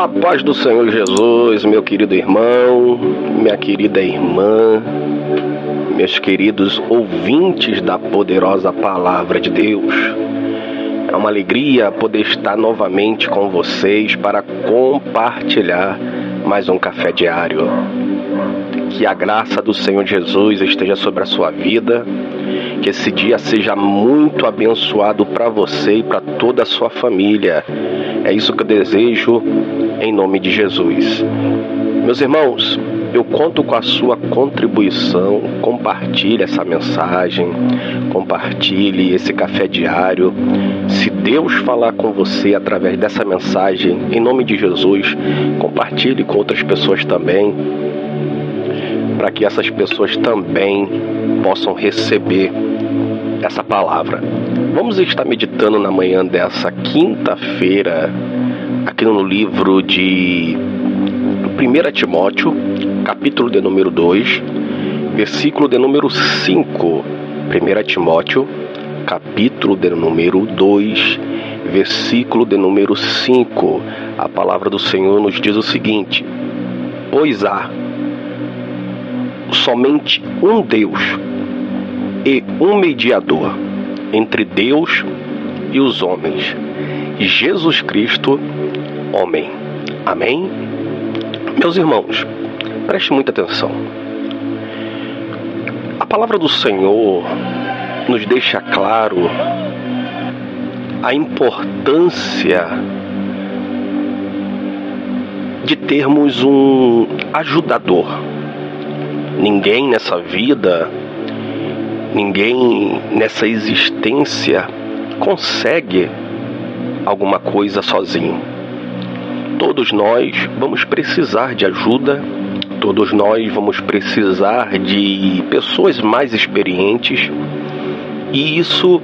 A paz do Senhor Jesus, meu querido irmão, minha querida irmã, meus queridos ouvintes da poderosa Palavra de Deus. É uma alegria poder estar novamente com vocês para compartilhar mais um café diário. Que a graça do Senhor Jesus esteja sobre a sua vida, que esse dia seja muito abençoado para você e para toda a sua família. É isso que eu desejo em nome de Jesus. Meus irmãos, eu conto com a sua contribuição. Compartilhe essa mensagem, compartilhe esse café diário. Se Deus falar com você através dessa mensagem, em nome de Jesus, compartilhe com outras pessoas também, para que essas pessoas também possam receber essa palavra. Vamos estar meditando na manhã dessa quinta-feira, aqui no livro de 1 Timóteo, capítulo de número 2, versículo de número 5. 1 Timóteo, capítulo de número 2, versículo de número 5. A palavra do Senhor nos diz o seguinte: pois há somente um Deus e um mediador entre Deus e os homens, Jesus Cristo, homem. Amém? Meus irmãos, preste muita atenção. A palavra do Senhor nos deixa claro a importância de termos um ajudador. Ninguém nessa vida, ninguém nessa existência consegue alguma coisa sozinho. Todos nós vamos precisar de ajuda, todos nós vamos precisar de pessoas mais experientes, e isso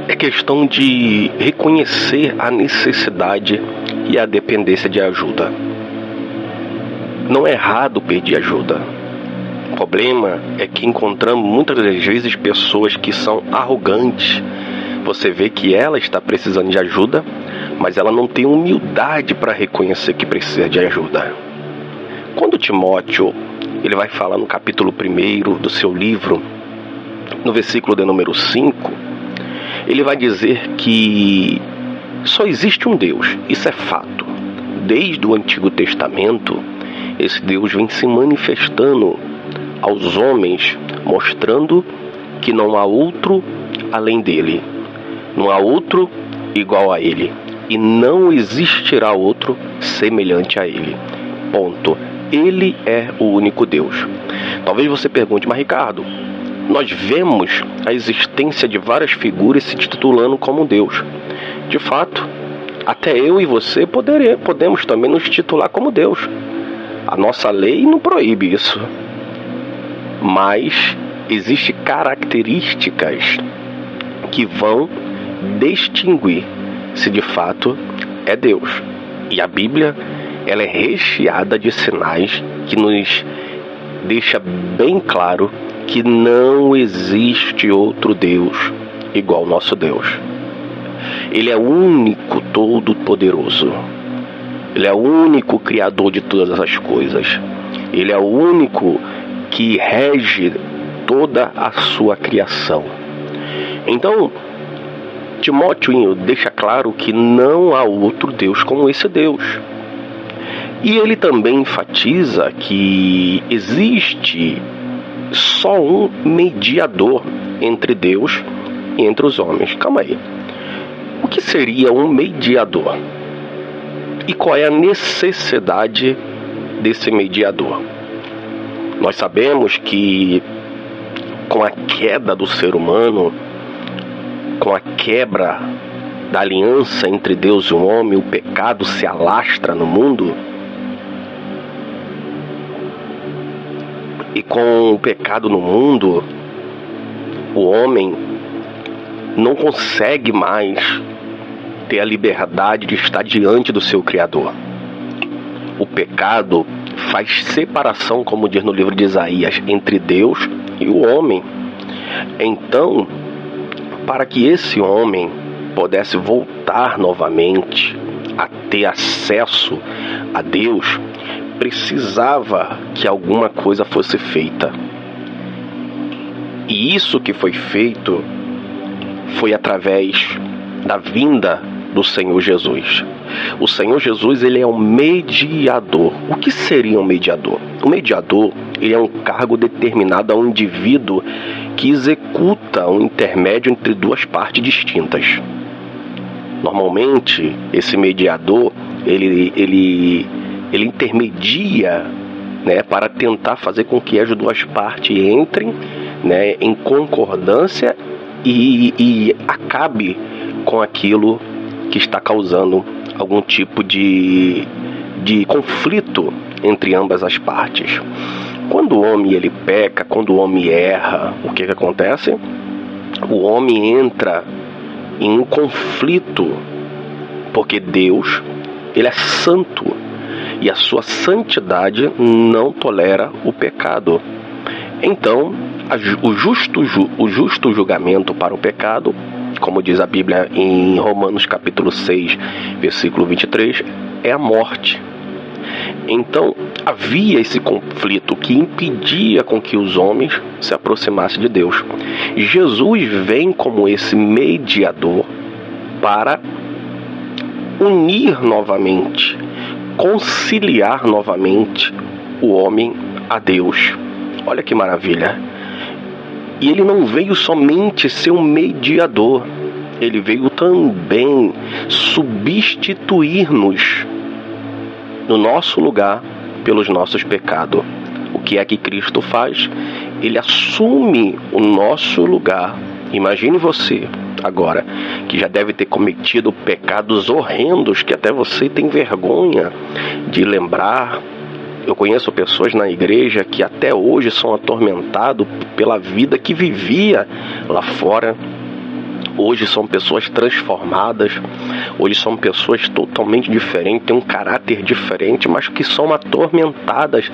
é questão de reconhecer a necessidade e a dependência de ajuda. Não é errado pedir ajuda. O problema é que encontramos muitas das vezes pessoas que são arrogantes. Você vê que ela está precisando de ajuda, mas ela não tem humildade para reconhecer que precisa de ajuda. Quando Timóteo ele vai falar no capítulo 1 do seu livro, no versículo de número 5, ele vai dizer que só existe um Deus. Isso é fato. Desde o Antigo Testamento, esse Deus vem se manifestando aos homens, mostrando que não há outro além dele, não há outro igual a ele, e não existirá outro semelhante a ele. Ponto. Ele é o único Deus. Talvez você pergunte: mas Ricardo, nós vemos a existência de várias figuras se titulando como Deus. De fato, até eu e você podemos também nos titular como Deus. A nossa lei não proíbe isso. Mas existem características que vão distinguir se de fato é Deus. E a Bíblia, ela é recheada de sinais que nos deixa bem claro que não existe outro Deus igual ao nosso Deus. Ele é o único todo-poderoso. Ele é o único criador de todas as coisas. Ele é o único que rege toda a sua criação. Então, Timóteo deixa claro que não há outro Deus como esse Deus. E ele também enfatiza que existe só um mediador entre Deus e entre os homens. Calma aí. O que seria um mediador? E qual é a necessidade desse mediador? Nós sabemos que com a queda do ser humano, com a quebra da aliança entre Deus e o homem, o pecado se alastra no mundo. E com o pecado no mundo, o homem não consegue mais ter a liberdade de estar diante do seu Criador. O pecado faz separação, como diz no livro de Isaías, entre Deus e o homem. Então, para que esse homem pudesse voltar novamente a ter acesso a Deus, precisava que alguma coisa fosse feita. E isso que foi feito foi através da vinda do Senhor Jesus. O Senhor Jesus, ele é um mediador. O que seria um mediador? O mediador, ele é um cargo determinado a um indivíduo que executa um intermédio entre duas partes distintas. Normalmente, esse mediador, ele intermedia, né, para tentar fazer com que as duas partes entrem, né, em concordância e acabe com aquilo que está causando algum tipo de conflito entre ambas as partes. Quando o homem ele peca, quando o homem erra, o que acontece? O homem entra em um conflito, porque Deus, ele é santo e a sua santidade não tolera o pecado. Então, o justo julgamento para o pecado, como diz a Bíblia em Romanos capítulo 6, versículo 23, é a morte. Então, havia esse conflito que impedia com que os homens se aproximassem de Deus. Jesus vem como esse mediador para unir novamente, conciliar novamente o homem a Deus. Olha que maravilha! E ele não veio somente ser um mediador, ele veio também substituir-nos no nosso lugar pelos nossos pecados. O que é que Cristo faz? Ele assume o nosso lugar. Imagine você agora, que já deve ter cometido pecados horrendos que até você tem vergonha de lembrar. Eu conheço pessoas na igreja que até hoje são atormentados pela vida que vivia lá fora. Hoje são pessoas transformadas, hoje são pessoas totalmente diferentes, têm um caráter diferente, mas que são atormentadas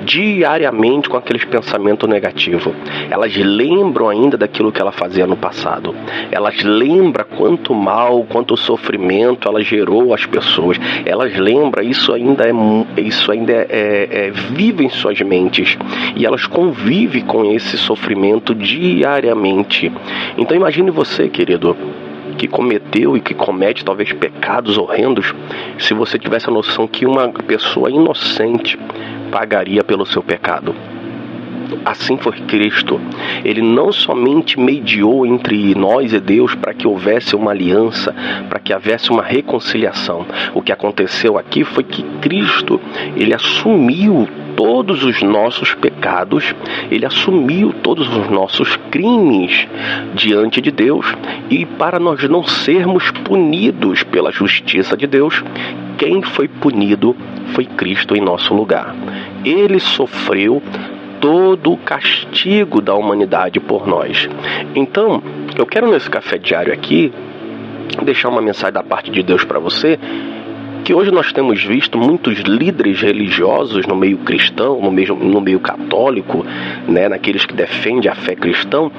diariamente com aqueles pensamentos negativos. Elas lembram ainda daquilo que ela fazia no passado. Elas lembram quanto mal, quanto sofrimento ela gerou às pessoas. Elas lembram, isso ainda é vivo em suas mentes. E elas convivem com esse sofrimento diariamente. Então imagine você, querido, que cometeu e que comete talvez pecados horrendos, se você tivesse a noção que uma pessoa inocente pagaria pelo seu pecado. Assim foi Cristo. Ele não somente mediou entre nós e Deus para que houvesse uma aliança, para que houvesse uma reconciliação. O que aconteceu aqui foi que Cristo, ele assumiu todos os nossos pecados, ele assumiu todos os nossos crimes diante de Deus, e para nós não sermos punidos pela justiça de Deus, quem foi punido foi Cristo em nosso lugar. Ele sofreu todo o castigo da humanidade por nós. Então, eu quero nesse café diário aqui deixar uma mensagem da parte de Deus para você, que hoje nós temos visto muitos líderes religiosos no meio cristão, no meio católico, né, naqueles que defendem a fé cristã,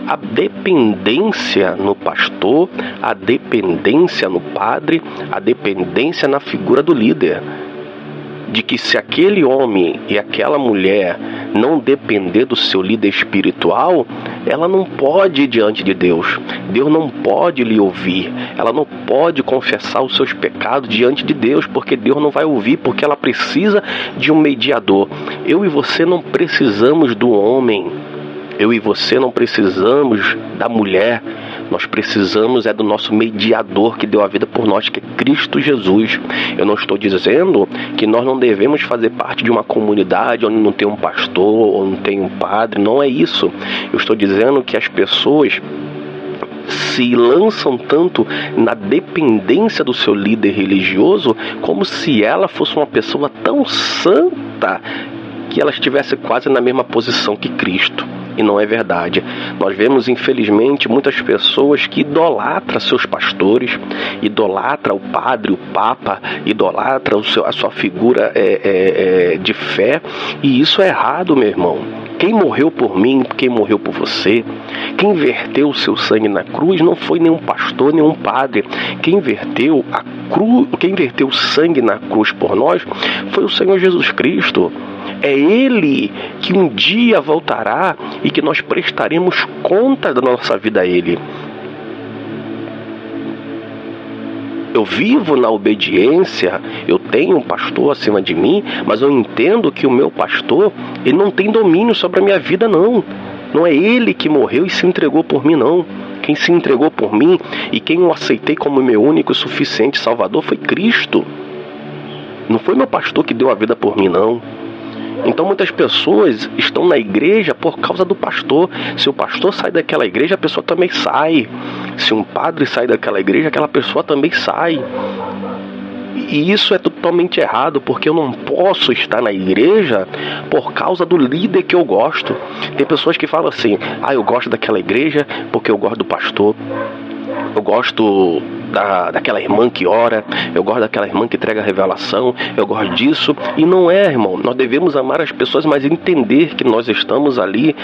a dependência no pastor, a dependência no padre, a dependência na figura do líder. De que se aquele homem e aquela mulher não depender do seu líder espiritual, ela não pode ir diante de Deus. Deus não pode lhe ouvir. Ela não pode confessar os seus pecados diante de Deus, porque Deus não vai ouvir, porque ela precisa de um mediador. Eu e você não precisamos do homem. Eu e você não precisamos da mulher. Nós precisamos do nosso mediador que deu a vida por nós, que é Cristo Jesus. Eu não estou dizendo que nós não devemos fazer parte de uma comunidade onde não tem um pastor ou não tem um padre. Não é isso. Eu estou dizendo que as pessoas se lançam tanto na dependência do seu líder religioso, como se ela fosse uma pessoa tão santa que ela estivesse quase na mesma posição que Cristo. E não é verdade. Nós vemos, infelizmente, muitas pessoas que idolatram seus pastores, idolatram o padre, o papa, idolatram a sua figura de fé. E isso é errado, meu irmão. Quem morreu por mim, quem morreu por você, quem verteu o seu sangue na cruz não foi nenhum pastor, nenhum padre. Quem verteu o sangue na cruz por nós foi o Senhor Jesus Cristo. É Ele que um dia voltará e que nós prestaremos conta da nossa vida a Ele. Eu vivo na obediência, eu tenho um pastor acima de mim, mas eu entendo que o meu pastor, ele não tem domínio sobre a minha vida, não. Não é ele que morreu e se entregou por mim, não. Quem se entregou por mim e quem eu aceitei como meu único e suficiente Salvador foi Cristo. Não foi meu pastor que deu a vida por mim, não. Então muitas pessoas estão na igreja por causa do pastor. Se o pastor sai daquela igreja, a pessoa também sai. Se um padre sai daquela igreja, aquela pessoa também sai. E isso é totalmente errado, porque eu não posso estar na igreja por causa do líder que eu gosto. Tem pessoas que falam assim: eu gosto daquela igreja porque eu gosto do pastor. Eu gosto daquela irmã que ora, eu gosto daquela irmã que entrega a revelação, eu gosto disso. E não é, irmão, nós devemos amar as pessoas, mas entender que nós estamos ali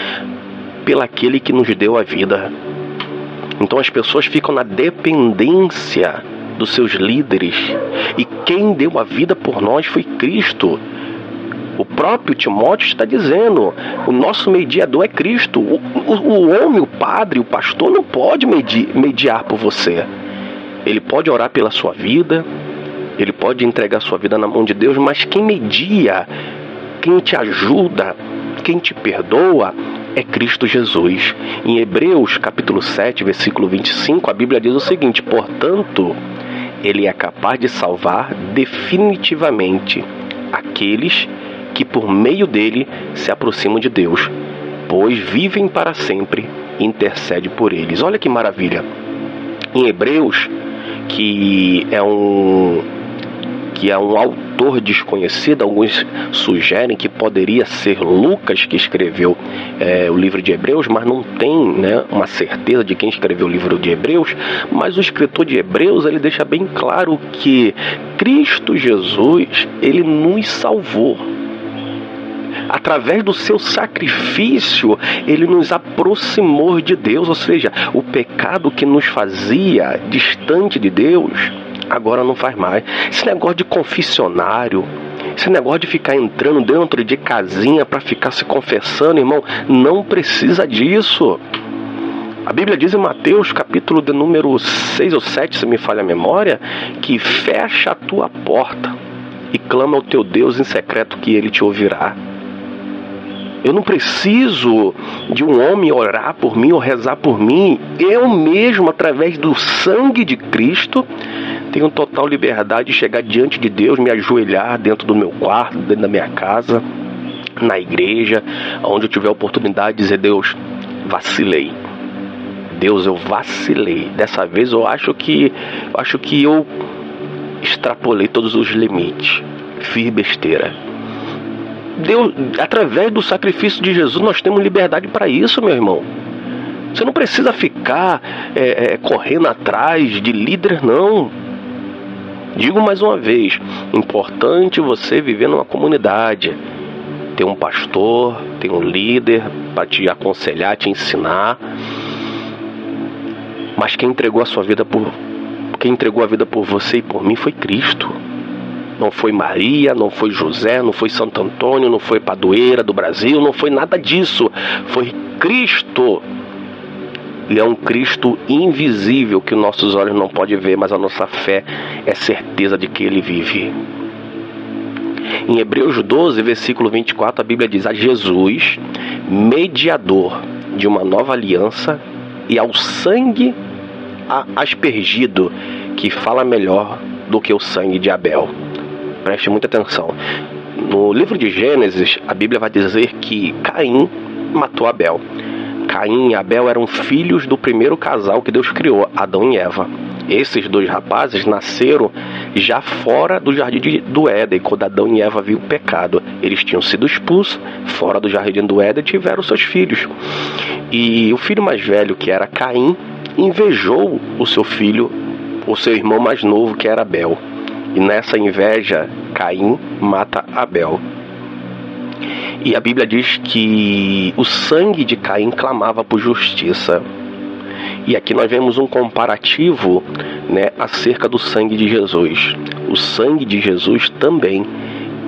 pelaquele que nos deu a vida. Então as pessoas ficam na dependência dos seus líderes, e quem deu a vida por nós foi Cristo. O próprio Timóteo está dizendo: o nosso mediador é Cristo. O homem, o padre, o pastor não pode mediar por você. Ele pode orar pela sua vida, ele pode entregar sua vida na mão de Deus, mas quem media, quem te ajuda, quem te perdoa é Cristo Jesus. Em Hebreus capítulo 7, versículo 25, a Bíblia diz o seguinte: portanto, ele é capaz de salvar definitivamente aqueles que por meio dele se aproximam de Deus, pois vivem para sempre e intercede por eles. Olha que maravilha! Em Hebreus, que é um autor desconhecido, alguns sugerem que poderia ser Lucas que escreveu o livro de Hebreus, mas não tem, uma certeza de quem escreveu o livro de Hebreus. Mas o escritor de Hebreus, ele deixa bem claro que Cristo Jesus, ele nos salvou. Através do seu sacrifício, ele nos aproximou de Deus. Ou seja, o pecado que nos fazia distante de Deus, agora não faz mais. Esse negócio de confessionário, esse negócio de ficar entrando dentro de casinha para ficar se confessando, irmão, não precisa disso. A Bíblia diz em Mateus, capítulo de número 6 ou 7, se me falha a memória, que fecha a tua porta e clama ao teu Deus em secreto que ele te ouvirá. Eu não preciso de um homem orar por mim ou rezar por mim. Eu mesmo, através do sangue de Cristo, tenho total liberdade de chegar diante de Deus, me ajoelhar dentro do meu quarto, dentro da minha casa, na igreja, onde eu tiver a oportunidade de dizer: Deus, vacilei. Deus, eu vacilei. Dessa vez eu acho que eu extrapolei todos os limites. Fiz besteira. Deus, através do sacrifício de Jesus, nós temos liberdade para isso, meu irmão. Você não precisa ficar correndo atrás de líderes, não. Digo mais uma vez, importante você viver numa comunidade, ter um pastor, ter um líder para te aconselhar, te ensinar. Mas quem entregou a vida por você e por mim foi Cristo. Não foi Maria, não foi José, não foi Santo Antônio, não foi Padroeira do Brasil, não foi nada disso. Foi Cristo. E é um Cristo invisível que nossos olhos não podem ver, mas a nossa fé é certeza de que Ele vive. Em Hebreus 12, versículo 24, a Bíblia diz: a Jesus, mediador de uma nova aliança, e ao sangue aspergido, que fala melhor do que o sangue de Abel. Preste muita atenção. No livro de Gênesis, a Bíblia vai dizer que Caim matou Abel. Caim e Abel eram filhos do primeiro casal que Deus criou, Adão e Eva. Esses dois rapazes nasceram já fora do jardim do Éden, quando Adão e Eva viram o pecado. Eles tinham sido expulsos fora do jardim do Éden e tiveram seus filhos. E o filho mais velho, que era Caim, invejou o seu filho, o seu irmão mais novo, que era Abel. E nessa inveja, Caim mata Abel. E a Bíblia diz que o sangue de Caim clamava por justiça. E aqui nós vemos um comparativo, né, acerca do sangue de Jesus. O sangue de Jesus também,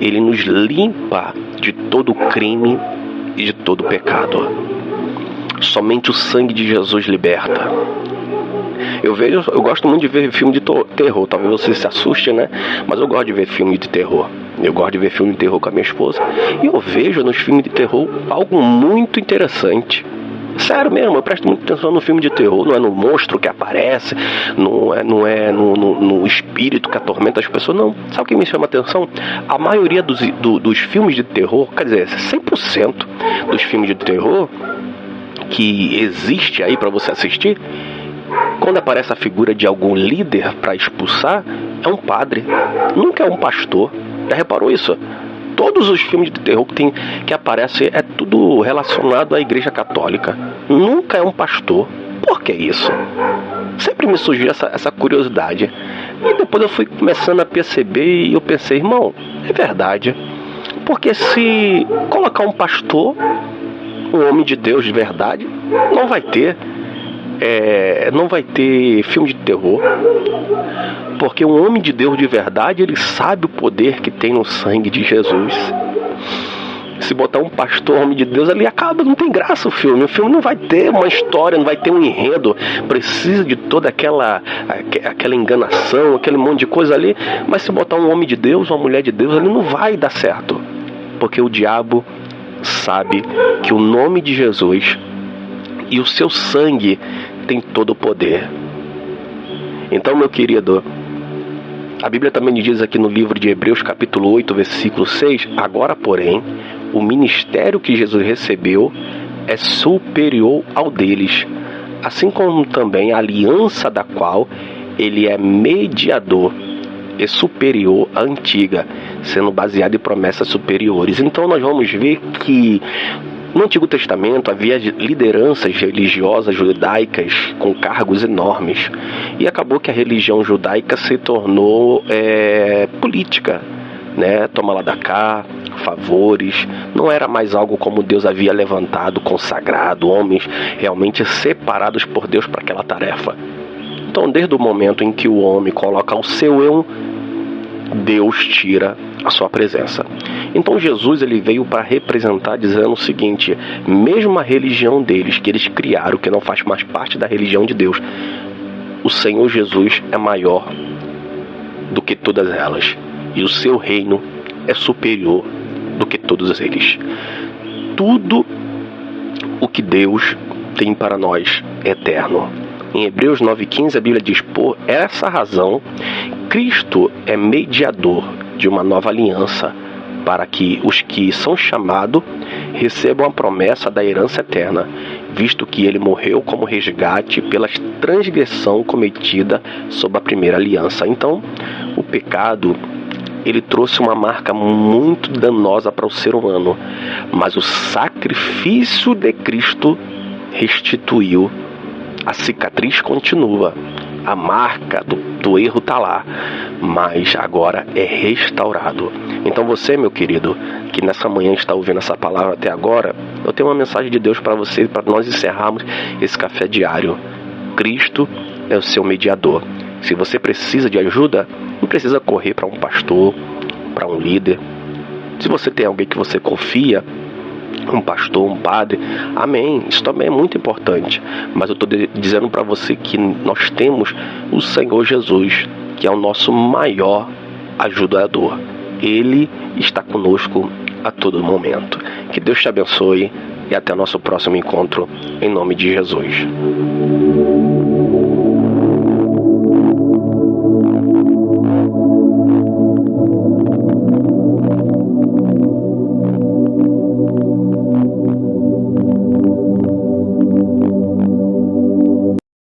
ele nos limpa de todo crime e de todo pecado. Somente o sangue de Jesus liberta. Eu gosto muito de ver filme de terror. Talvez você se assuste, né? Mas eu gosto de ver filme de terror. Eu gosto de ver filme de terror com a minha esposa. E eu vejo nos filmes de terror algo muito interessante. Sério mesmo, eu presto muita atenção no filme de terror. Não é no monstro que aparece, não é no espírito que atormenta as pessoas, não. Sabe o que me chama a atenção? A maioria dos filmes de terror, quer dizer, 100% dos filmes de terror que existe aí para você assistir, quando aparece a figura de algum líder para expulsar, é um padre, nunca é um pastor. Já reparou isso? Todos os filmes de terror que aparecem é tudo relacionado à Igreja Católica. Nunca é um pastor. Por que isso? Sempre me surgiu essa curiosidade. E depois eu fui começando a perceber e eu pensei, irmão, é verdade. Porque se colocar um pastor, um homem de Deus de verdade, não vai ter filme de terror. Porque um homem de Deus de verdade, ele sabe o poder que tem no sangue de Jesus. Se botar um pastor, homem de Deus, ali acaba, não tem graça o filme. O filme não vai ter uma história, não vai ter um enredo. Precisa de toda aquela enganação, aquele monte de coisa ali. Mas se botar um homem de Deus, uma mulher de Deus, ali não vai dar certo. Porque o diabo sabe que o nome de Jesus e o seu sangue tem todo o poder. Então, meu querido, a Bíblia também diz aqui no livro de Hebreus, capítulo 8, versículo 6, agora, porém, o ministério que Jesus recebeu é superior ao deles, assim como também a aliança da qual ele é mediador é superior à antiga, sendo baseada em promessas superiores. Então nós vamos ver que no Antigo Testamento havia lideranças religiosas judaicas com cargos enormes. E acabou que a religião judaica se tornou política, né? Toma lá da cá, favores. Não era mais algo como Deus havia levantado, consagrado, homens realmente separados por Deus para aquela tarefa. Então, desde o momento em que o homem coloca o seu eu, Deus tira a sua presença. Então Jesus, ele veio para representar, dizendo o seguinte: mesmo a religião deles, que eles criaram, que não faz mais parte da religião de Deus, o Senhor Jesus é maior do que todas elas, e o seu reino é superior do que todos eles. Tudo o que Deus tem para nós é eterno. Em Hebreus 9,15 a Bíblia diz: por essa razão Cristo é mediador de uma nova aliança, para que os que são chamados recebam a promessa da herança eterna, visto que ele morreu como resgate pela transgressão cometida sob a primeira aliança. Então, o pecado, ele trouxe uma marca muito danosa para o ser humano, mas o sacrifício de Cristo restituiu. A cicatriz continua, a marca do erro está lá, mas agora é restaurado. Então você, meu querido, que nessa manhã está ouvindo essa palavra até agora, eu tenho uma mensagem de Deus para você, para nós encerrarmos esse café diário. Cristo é o seu mediador. Se você precisa de ajuda, não precisa correr para um pastor, para um líder. Se você tem alguém que você confia, um pastor, um padre, amém, isso também é muito importante, mas eu estou dizendo para você que nós temos o Senhor Jesus, que é o nosso maior ajudador. Ele está conosco a todo momento. Que Deus te abençoe e até o nosso próximo encontro, em nome de Jesus.